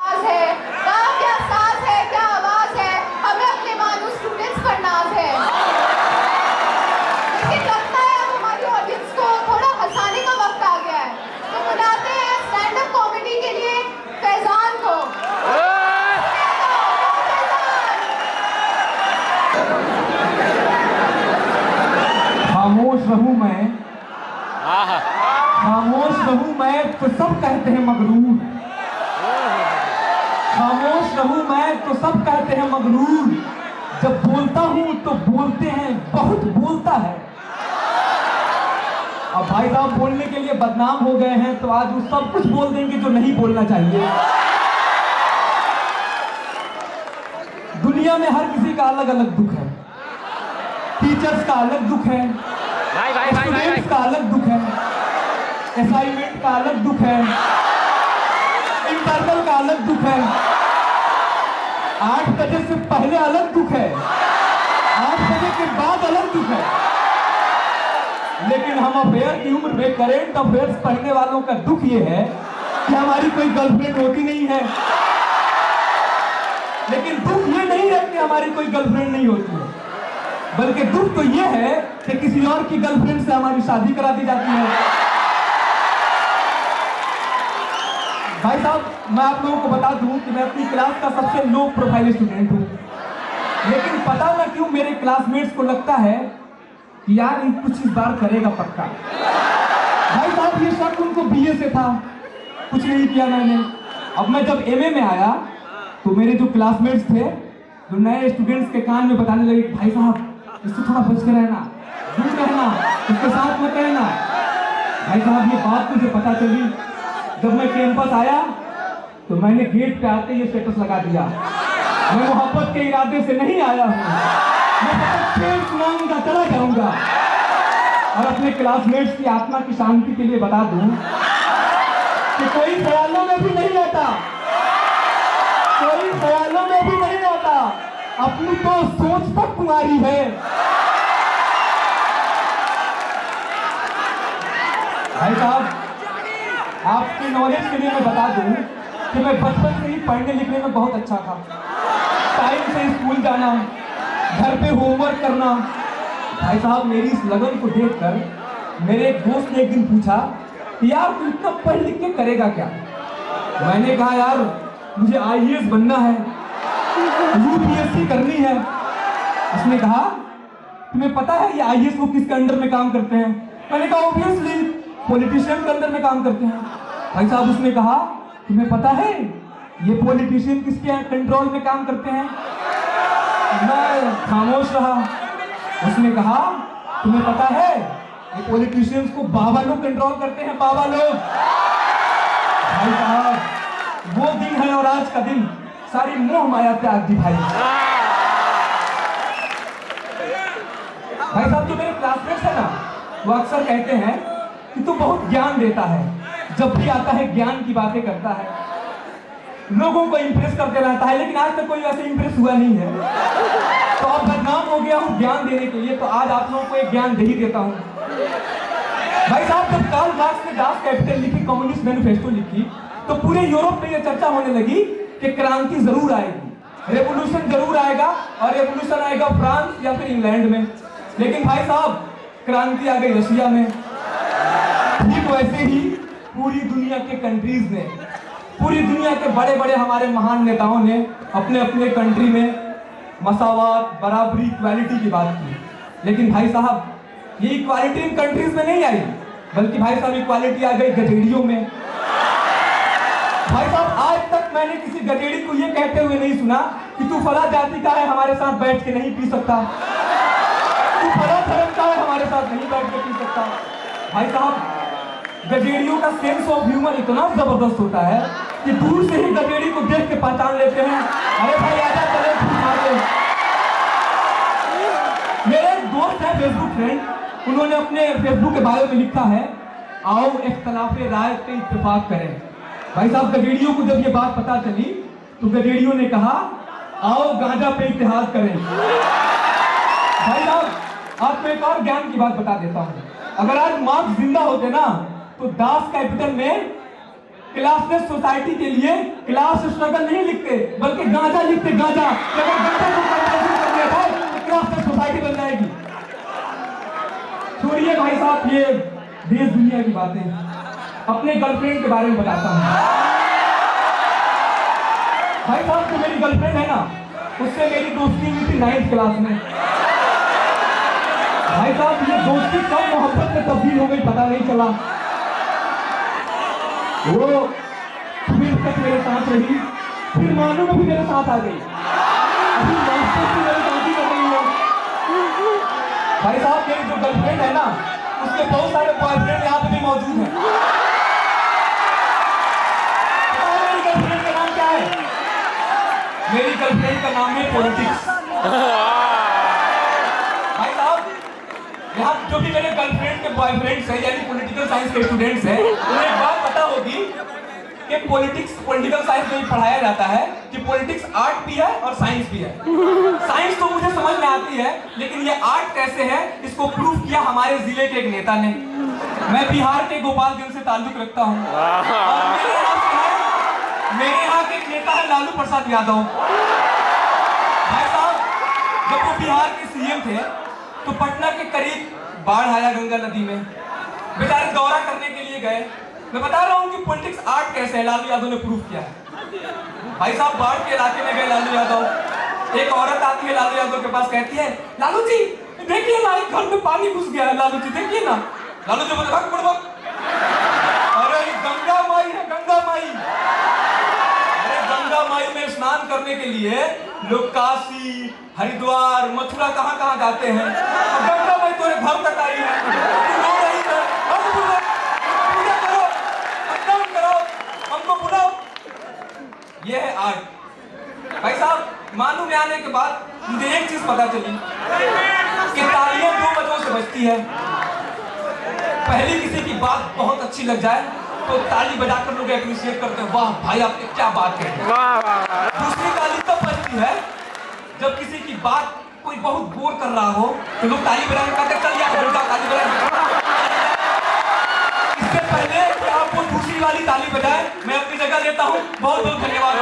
है, कहाँ क्या साज है, क्या आवाज है, हमें अपने मानू स्टूडेंट्स पर नाज है। लेकिन लगता है अब हमारी ऑडियंस को थोड़ा हंसाने का वक्त आ गया है, तो बुलाते हैं स्टैंड अप कॉमेडी के लिए फैजान को। खामोश रहूं मैं, खामोश रहूं मैं तो सब कहते हैं मगरूर। खामोश रहूं मैं तो सब कहते हैं मगरूर। जब बोलता हूं तो बोलते हैं बहुत बोलता है। अब भाई साहब बोलने के लिए बदनाम हो गए हैं तो आज वो सब कुछ बोल देंगे जो नहीं बोलना चाहिए। दुनिया में हर किसी का अलग अलग दुख है। टीचर्स का अलग दुख है, स्टूडेंट्स का अलग दुख है, असाइनमेंट का अलग दुख है, इंटरनल का अलग दुख है, 8 बजे से पहले अलग दुख है, 8 बजे के बाद अलग दुख है। लेकिन हम अफेयर की उम्र में करेंट अफेयर्स पढ़ने वालों का दुख ये है कि हमारी कोई गर्लफ्रेंड होती नहीं है। लेकिन दुख ये नहीं है कि हमारी कोई गर्लफ्रेंड नहीं होती है, बल्कि दुख तो ये है कि किसी और की गर्लफ्रेंड से हमारी शादी करा दी जाती है। भाई साहब, मैं आप लोगों को बता दूं कि मैं अपनी क्लास का सबसे लो प्रोफाइल स्टूडेंट हूं, लेकिन पता ना क्यों मेरे क्लासमेट्स को लगता है कि यार इन कुछ इस बार करेगा पक्का। भाई साहब, ये शक उनको बीए से था, कुछ नहीं किया मैंने। अब मैं जब एमए में आया तो मेरे जो क्लासमेट्स थे, जो नए स्टूडेंट्स के कान में बताने लगे, भाई साहब इससे थोड़ा बच के रहना, दूर रहना, इसके साथ मत रहना। भाई साहब, ये बात मुझे पता चली जब मैं कैंपस आया तो मैंने गेट पे आते ही स्टेटस लगा दिया, मैं मोहब्बत के इरादे से नहीं आया हूँ, मैं खेल सुनाऊंगा, चला जाऊंगा। और अपने क्लासमेट्स की आत्मा की शांति के लिए बता दूं कि कोई ख्यालों में भी नहीं आता, कोई ख्यालों में भी नहीं आता, अपनी तो सोच तक कुमारी है। भाई साहब, आपकी नॉलेज के लिए मैं बता दूं कि मैं बचपन से ही पढ़ने लिखने में बहुत अच्छा था। टाइम से स्कूल जाना, घर पे होमवर्क करना। भाई साहब, मेरी इस लगन को देखकर मेरे एक दोस्त ने एक दिन पूछा कि यार तू इतना पढ़ लिख के करेगा क्या? मैंने कहा यार मुझे आईएएस बनना है, यूपीएससी करनी है। उसने कहा तुम्हें पता है ये आईएएस वो किसके अंडर में काम करते हैं? मैंने कहा ऑब्वियसली पॉलिटिशियन के अंदर में काम करते हैं। भाई साहब, उसने कहा तुम्हें पता है ये पॉलिटिशियन किसके कंट्रोल में काम करते हैं? मैं खामोश रहा। उसने कहा तुम्हें पता है ये पॉलिटिशियंस को बाबा लोग कंट्रोल करते हैं, बाबा लोग। भाई साहब, वो दिन है और आज का दिन सारी मोह माया त्याग दी भाई। भाई साहब, जो मेरे क्लासमेट्स है ना, वो अक्सर कहते हैं कि तू बहुत ज्ञान देता है, जब भी आता है ज्ञान की बातें करता है, लोगों को इंप्रेस करते रहता है, लेकिन आज तक कोई वैसे इंप्रेस हुआ नहीं है। तो अब बदनाम हो गया हूँ ज्ञान देने के लिए, तो आज आप लोगों को एक ज्ञान दे ही देता हूँ। भाई साहब, जब कार्ल मार्क्स ने डास कैपिटल लिखी, कम्युनिस्ट मैनिफेस्टो लिखी, तो पूरे यूरोप में यह चर्चा होने लगी कि क्रांति जरूर आएगी, रेवोल्यूशन जरूर आएगा, और रेवोल्यूशन आएगा फ्रांस या फिर इंग्लैंड में। लेकिन भाई साहब, क्रांति आ गई रशिया में। ठीक वैसे ही पूरी दुनिया के कंट्रीज ने, पूरी दुनिया के बड़े बड़े हमारे महान नेताओं ने अपने अपने कंट्री में मसावात, बराबरी, इक्वालिटी की बात की। लेकिन भाई साहब, ये इक्वालिटी इन कंट्रीज में नहीं आई, बल्कि भाई साहब इक्वालिटी आ गई गधेड़ियों में। भाई साहब, आज तक मैंने किसी गधेड़ी को ये कहते हुए नहीं सुना कि तू फला जाति का है, हमारे साथ बैठ के नहीं पी सकता, तू फला धर्म का है, हमारे साथ नहीं बैठ के पी सकता। भाई साहब, गधेड़ियों का सेंस ऑफ ह्यूमर इतना जबरदस्त होता है कि दूर से ही गधेड़ी को देख के पहचान लेते हैं, अरे भाई आजा चले मारे। मेरे एक दोस्त है फेसबुक फ्रेंड, उन्होंने अपने फेसबुक के बायो में लिखा है, आओ इख्तलाफे राय पे इत्तेफाक करें। भाई साहब, गधेड़ियों को जब ये बात पता चली तो गधेड़ियों ने कहा आओ गांजा पे इत्तेहाद करें। भाई साहब, आपको एक और ज्ञान की बात बता देता हूं। अगर आज मार्क्स जिंदा होते ना, तो दास कैपिटल में क्लासलेस सोसाइटी के लिए क्लास स्ट्रगल नहीं लिखते, बल्कि गांजा लिखते, गांजा। अगर गांजा को कंट्रोल कर दिया जाए तो क्लासलेस सोसाइटी बन जाएगी। छोड़िए भाई साहब ये देश दुनिया की बातें, अपने गर्लफ्रेंड के बारे में बताता हूँ। भाई साहब जो मेरी गर्लफ्रेंड है ना, उससे मेरी दोस्ती हुई थी 9th क्लास में। भाई साहब ये दोस्ती कब मोहब्बत में तब्दील हो गई पता नहीं चला। वो फिर तक मेरे साथ रही, फिर मानो में भी मेरे साथ आ गई, अभी मास्टर्स की मेरी शादी कर रही है। भाई साहब मेरी जो गर्लफ्रेंड है ना, उसके बहुत सारे बॉयफ्रेंड यहाँ पे भी मौजूद हैं। मेरी गर्लफ्रेंड का नाम क्या है? मेरी गर्लफ्रेंड का नाम है पॉलिटिक्स। भाई साहब यहाँ जो भी मेरे गर्लफ्रेंड के बॉयफ्रेंड्स हैं, यानी पॉलिटिकल साइंस के स्टूडेंट्स हैं, उन्हें एक बात पता होगी कि पॉलिटिकल साइंस में पढ़ाया जाता है कि पॉलिटिक्स आर्ट भी है और साइंस भी है। साइंस तो मुझे समझ में आती है, लेकिन ये आर्ट कैसे है इसको प्रूव किया हमारे जिले के एक नेता ने। मैं बिहार के गोपालगंज से ताल्लुक रखता हूँ और मेरे यहाँ के एक नेता है लालू प्रसाद यादव। भाई साहब जब वो बिहार के सीएम थे तो पटना के करीब बाढ़ आया गंगा नदी में, बेचारे दौरा करने के लिए गए। मैं बता रहा हूँ कि पॉलिटिक्स आर्ट कैसे है, लालू यादव ने प्रूव किया है। भाई साहब बाढ़ के इलाके में गए लालू यादव, एक औरत आती है लालू यादव के पास, कहती है लालू जी देखिए ना एक घर में पानी घुस गया है, लालू जी देखिए ना। लालू जी बोले भाग पड़ो, अरे गंगा माई है, गंगा माई। अरे गंगा माई में स्नान करने के लिए लोग काशी, हरिद्वार, मथुरा कहाँ कहाँ जाते हैं, गंगा माई तो घर तक आई है, पूजा करो, स्नान करो, हमको बुलाओ। ये है आर्ट। भाई साहब मालूम में आने के बाद मुझे एक चीज पता चली कि तालियां 2 वजहों से बजती है। पहली किसी की बात बहुत अच्छी लग जाए तो ताली बजाकर लोग एप्रिशिएट करते हैं, वाह भाई आपने क्या बात कही। दूसरी ताली तब बजती है जब किसी की बात कोई बहुत बोर कर रहा हो तो लोग ताली बजाने कहते चल यार ताली बजा। इससे पहले कि आप वो दूसरी वाली ताली बजाए मैं अपनी जगह लेता हूँ। बहुत बहुत धन्यवाद।